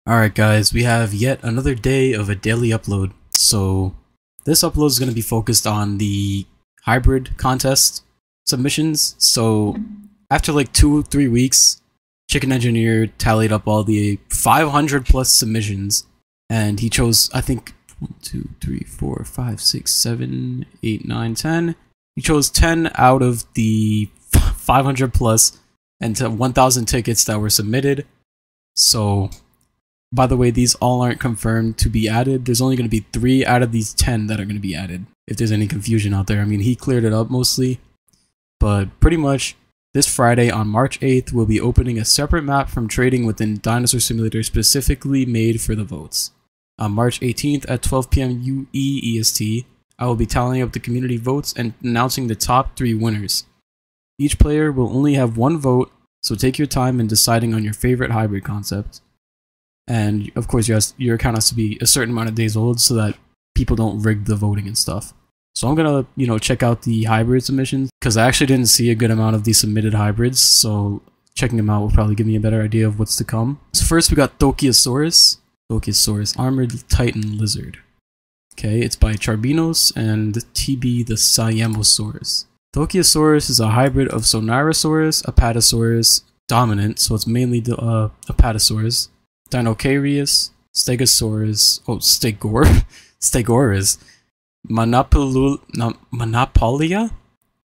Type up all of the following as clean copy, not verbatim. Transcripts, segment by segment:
Alright guys, we have yet another day of a daily upload. So this upload is going to be focused on the hybrid contest submissions. So after like 2-3 weeks, Chicken Engineer tallied up all the 500 plus submissions, and he chose, I think, 1, 2, 3, 4, 5, 6, 7, 8, 9, 10. He chose 10 out of the 500 plus and 1,000 tickets that were submitted. So, by the way, these all aren't confirmed to be added. There's only going to be 3 out of these 10 that are going to be added. If there's any confusion out there, I mean, he cleared it up mostly. But pretty much, this Friday on March 8th, we'll be opening a separate map from trading within Dinosaur Simulator specifically made for the votes. On March 18th at 12 PM UE EST, I will be tallying up the community votes and announcing the top 3 winners. Each player will only have 1 vote, so take your time in deciding on your favorite hybrid concept. And of course, your account has to be a certain amount of days old so that people don't rig the voting and stuff. So I'm gonna, check out the hybrid submissions because I actually didn't see a good amount of these submitted hybrids. So checking them out will probably give me a better idea of what's to come. So first we got Dinosaur, Armored Titan Lizard. Okay, it's by Charbinos and TB the Siamosaurus. Dinosaurus is a hybrid of Sonarasaurus, Apatosaurus, dominant, so it's mainly the Apatosaurus, Dinocarius, Stegosaurus, Stegoris, Monopolia,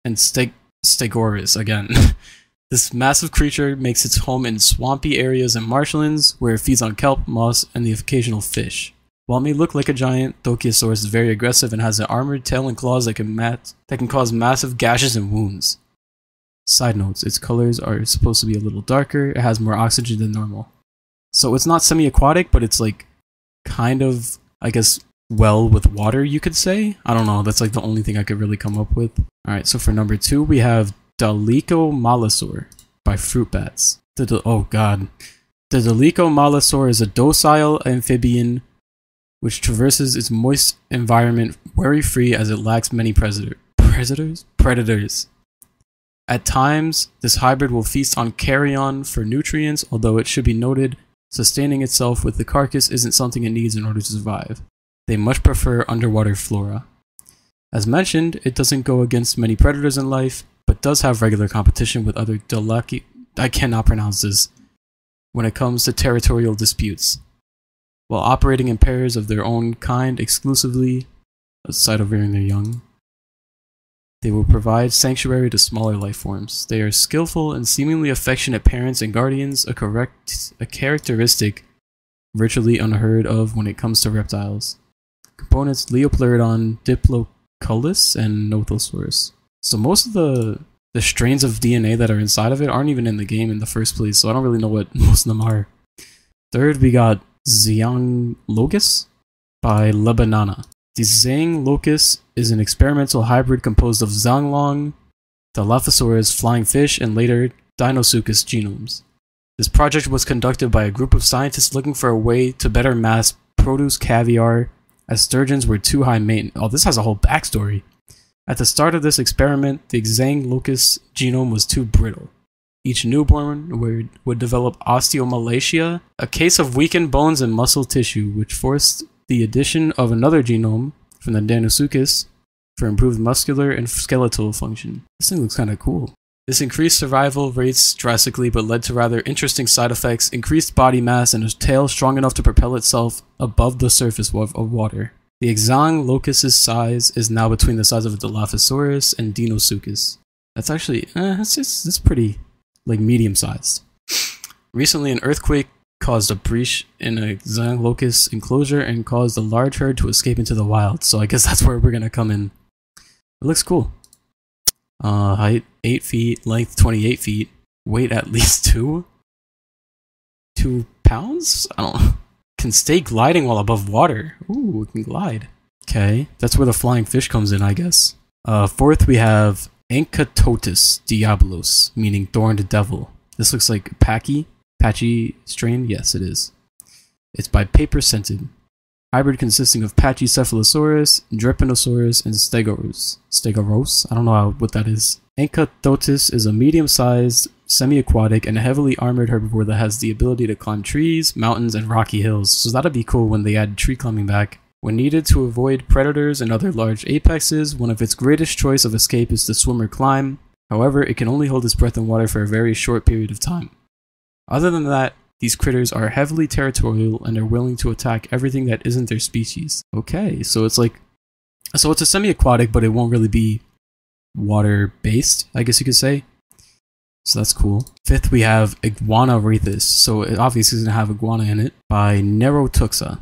and Stegoris again. This massive creature makes its home in swampy areas and marshlands, where it feeds on kelp, moss, and the occasional fish. While it may look like a giant, Dinosaur is very aggressive and has an armored tail and claws that can cause massive gashes and wounds. Side notes, its colors are supposed to be a little darker, it has more oxygen than normal. So it's not semi-aquatic, but it's like kind of, I guess, well with water, you could say. I don't know, that's like the only thing I could really come up with. Alright, so for number 2, we have Dolichomalasaur by Fruit Bats. Oh god. The Dolichomalasaur is a docile amphibian which traverses its moist environment worry-free as it lacks many predators. At times, this hybrid will feast on carrion for nutrients, although it should be noted, sustaining itself with the carcass isn't something it needs in order to survive. They much prefer underwater flora. As mentioned, it doesn't go against many predators in life, but does have regular competition with other I cannot pronounce this, when it comes to territorial disputes. While operating in pairs of their own kind exclusively, aside of rearing their young, they will provide sanctuary to smaller life forms. They are skillful and seemingly affectionate parents and guardians, a characteristic virtually unheard of when it comes to reptiles. Components: Leopleurodon, Diploculus, and Nothosaurus. So most of the strains of DNA that are inside of it aren't even in the game in the first place, so I don't really know what most of them are. Third, we got Xianglocus by Lebanana. The Xianglocus is an experimental hybrid composed of Xianglong, Dilophosaurus, flying fish, and later Deinosuchus genomes. This project was conducted by a group of scientists looking for a way to better mass produce caviar, as sturgeons were too high maintenance. Oh, this has a whole backstory. At the start of this experiment, the Xianglocus genome was too brittle. Each newborn would develop osteomalacia, a case of weakened bones and muscle tissue, which forced the addition of another genome from the Deinosuchus for improved muscular and skeletal function. This thing looks kind of cool. This increased survival rates drastically, but led to rather interesting side effects: increased body mass and a tail strong enough to propel itself above the surface of water. The Xianglocus's size is now between the size of a Dilophosaurus and Deinosuchus. That's actually, that's pretty, like, medium-sized. Recently, an earthquake caused a breach in a Xianglocus enclosure and caused a large herd to escape into the wild, so I guess that's where we're gonna come in. It looks cool. Height 8 feet, length 28 feet, weight at least 2 pounds? I don't know. Can stay gliding while above water. Ooh, it can glide. Okay, that's where the flying fish comes in, I guess. Fourth, we have Ancatotus Diabolos, meaning thorned devil. This looks like Patchy strain? Yes, it is. It's by Paper Scented. Hybrid consisting of Pachycephalosaurus, Drepanosaurus, and Stegoros. I don't know what that is. Ankathotis is a medium-sized, semi-aquatic, and heavily armored herbivore that has the ability to climb trees, mountains, and rocky hills, so that'd be cool when they add tree climbing back. When needed to avoid predators and other large apexes, one of its greatest choice of escape is to swim or climb. However, it can only hold its breath in water for a very short period of time. Other than that, these critters are heavily territorial and are willing to attack everything that isn't their species. Okay, so it's a semi-aquatic, but it won't really be water-based, I guess you could say. So that's cool. Fifth, we have Iguanarathus. So it obviously doesn't have iguana in it. By Nerotuxa.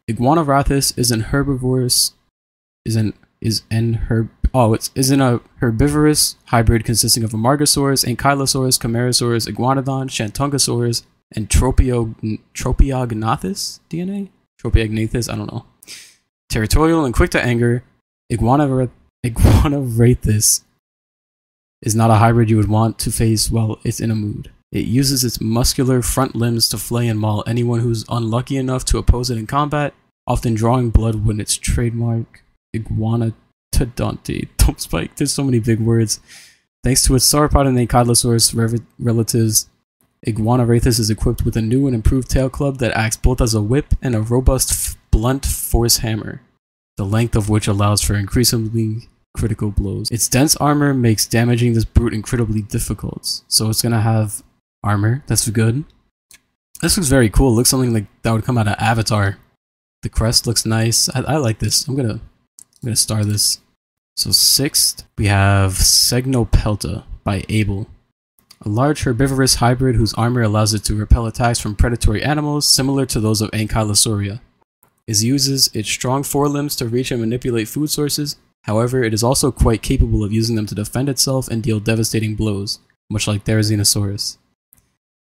Iguanarathus is an herbivorous a herbivorous hybrid consisting of a Margosaurus, Ankylosaurus, Camarasaurus, Iguanodon, Shantungosaurus, and Tropiognathus DNA? Tropiognathus, I don't know. Territorial and quick to anger, Iguanarathus is not a hybrid you would want to face while it's in a mood. It uses its muscular front limbs to flay and maul anyone who's unlucky enough to oppose it in combat, often drawing blood when its trademark Iguanodonte. Don't spike, there's so many big words. Thanks to its sauropod and Ankylosaurus relatives, Iguanarathus is equipped with a new and improved tail club that acts both as a whip and a robust blunt force hammer, the length of which allows for increasingly critical blows. Its dense armor makes damaging this brute incredibly difficult, so it's gonna have armor. That's good. This looks very cool. It looks something like that would come out of Avatar. The crest looks nice. I like this. I'm gonna star this. So sixth, we have Segnopelta by Abel. A large herbivorous hybrid whose armor allows it to repel attacks from predatory animals similar to those of Ankylosauria. It uses its strong forelimbs to reach and manipulate food sources. However, it is also quite capable of using them to defend itself and deal devastating blows, much like Therizinosaurus.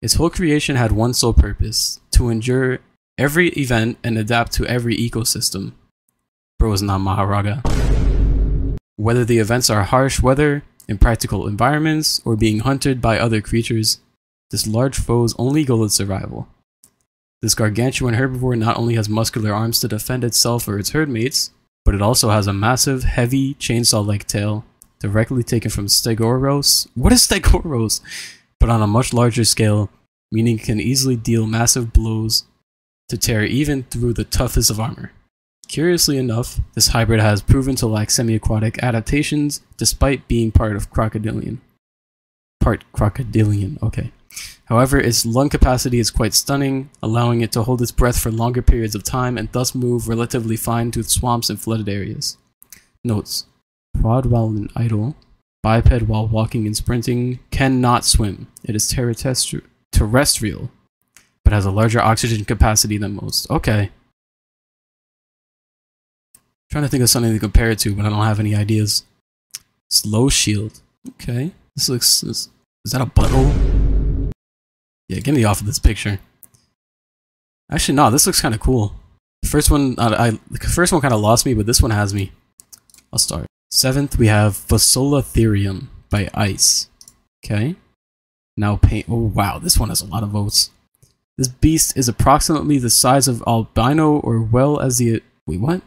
Its whole creation had one sole purpose: to endure every event and adapt to every ecosystem. Bro is not Maharaga. Whether the events are harsh weather, impractical environments, or being hunted by other creatures, this large foe's only goal is survival. This gargantuan herbivore not only has muscular arms to defend itself or its herd mates, but it also has a massive, heavy, chainsaw-like tail, directly taken from Stegoros. What is Stegoros? But on a much larger scale, meaning it can easily deal massive blows to tear even through the toughest of armor. Curiously enough, this hybrid has proven to lack semi-aquatic adaptations despite being part crocodilian, okay. However, its lung capacity is quite stunning, allowing it to hold its breath for longer periods of time and thus move relatively fine through swamps and flooded areas. Notes: quad while idle, biped while walking and sprinting, cannot swim. It is terrestrial, but has a larger oxygen capacity than most. Okay. Trying to think of something to compare it to, but I don't have any ideas. Slow shield. Okay. This looks... Is that a butthole? Yeah, get me off of this picture. Actually, no, this looks kind of cool. The first one kind of lost me, but this one has me. I'll start. Seventh, we have Fossolatherium by Ice. Okay. Now paint... Oh, wow, this one has a lot of votes. This beast is approximately the size of albino or well as the... Wait, what?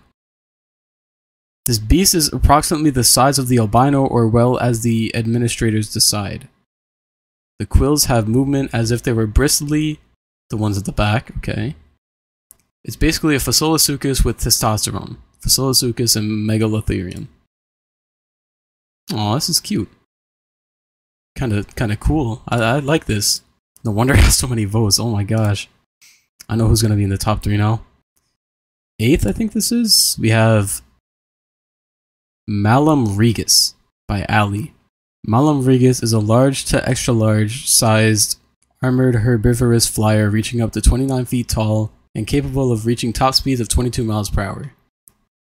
This beast is approximately the size of the albino or well as the administrators decide. The quills have movement as if they were bristly, the ones at the back, okay. It's basically a Phaseolasuchus with testosterone. Phaseolasuchus and Megalotherium. Aw, this is cute. Kinda cool. I like this. No wonder it has so many votes, oh my gosh. I know who's gonna be in the top 3 now. 8th, I think this is. We have Malum Regus by Ali. Malum Regus is a large to extra large sized armored herbivorous flyer reaching up to 29 feet tall and capable of reaching top speeds of 22 miles per hour.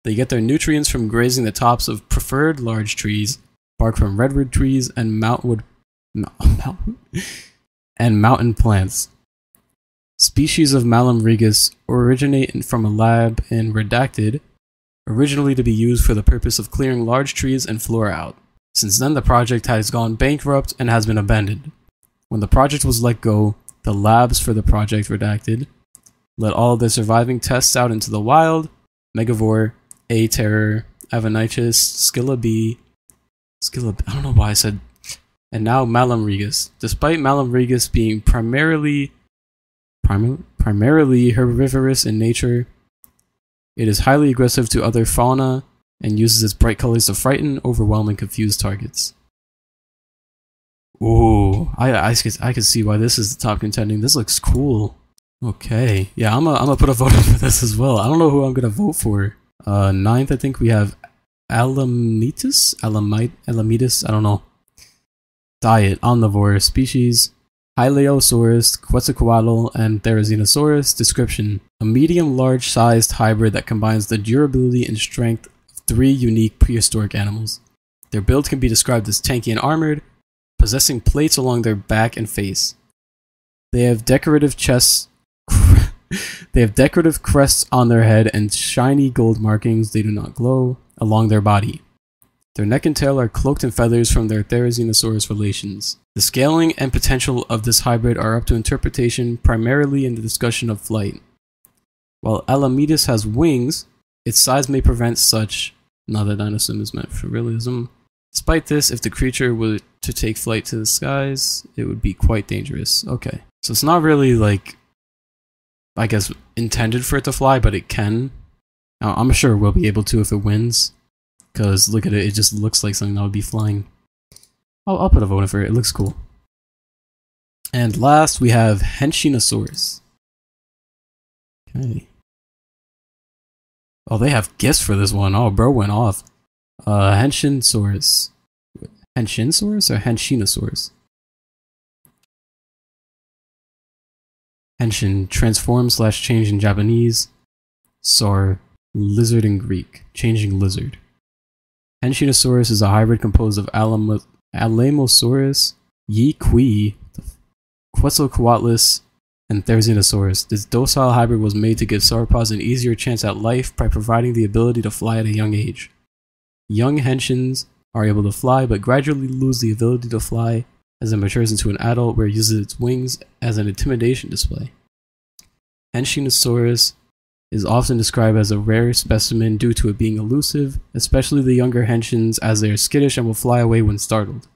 They get their nutrients from grazing the tops of preferred large trees, bark from redwood trees, and mountain plants. Species of Malum Regus originate from a lab in Redacted, originally to be used for the purpose of clearing large trees and flora out. Since then, the project has gone bankrupt and has been abandoned. When the project was let go, the labs for the project Redacted let all of their surviving tests out into the wild. Megavore, A-Terror, Avanitis, I don't know why I said And now Malamrigus. Despite Malamrigus being primarily herbivorous in nature, it is highly aggressive to other fauna and uses its bright colors to frighten, overwhelm, and confuse targets. Ooh, I could see why this is the top contending. This looks cool. Okay, yeah, I'm gonna put a vote in for this as well. I don't know who I'm gonna vote for. Ninth, I think we have Alamitus, I don't know. Diet: omnivore. Species: Hylaeosaurus, Quetzalcoatl, and Therizinosaurus. Description: a medium-large sized hybrid that combines the durability and strength of 3 unique prehistoric animals. Their build can be described as tanky and armored, possessing plates along their back and face. They have decorative chests. They have decorative crests on their head and shiny gold markings, they do not glow, along their body. Their neck and tail are cloaked in feathers from their Therizinosaurus relations. The scaling and potential of this hybrid are up to interpretation, primarily in the discussion of flight. While Alamitus has wings, its size may prevent such. Not that dinosaur is meant for realism. Despite this, if the creature were to take flight to the skies, it would be quite dangerous. Okay, so it's not really like, I guess, intended for it to fly, but it can. I'm sure we'll be able to if it wins. Because look at it, it just looks like something that would be flying. I'll put a vote in for it, it looks cool. And last, we have Henshinosaurus. Okay. Oh, they have gifts for this one. Oh, bro went off. Henshinosaurus. Henshinosaurus or Henshinosaurus? Henshin, transform / change in Japanese. Saur, lizard in Greek, changing lizard. Henshinosaurus is a hybrid composed of Alamosaurus, Yiqui, Quetzalcoatlus, and Therizinosaurus. This docile hybrid was made to give sauropods an easier chance at life by providing the ability to fly at a young age. Young henshins are able to fly, but gradually lose the ability to fly as it matures into an adult, where it uses its wings as an intimidation display. Henshinosaurus is often described as a rare specimen due to it being elusive, especially the younger henshins, as they are skittish and will fly away when startled.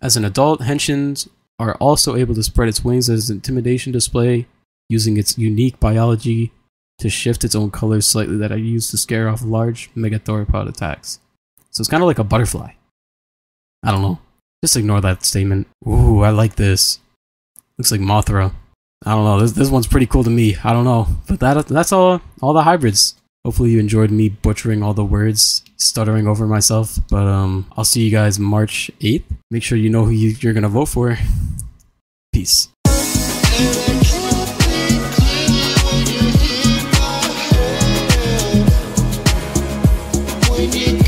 As an adult, henshins are also able to spread its wings as an intimidation display, using its unique biology to shift its own colors slightly that are used to scare off large megathauropod attacks. So it's kind of like a butterfly. I don't know. Just ignore that statement. Ooh, I like this. Looks like Mothra. I don't know, this one's pretty cool to me. I don't know. But that's all the hybrids. Hopefully you enjoyed me butchering all the words, stuttering over myself. But I'll see you guys March 8th. Make sure you know who you're gonna vote for. Peace. We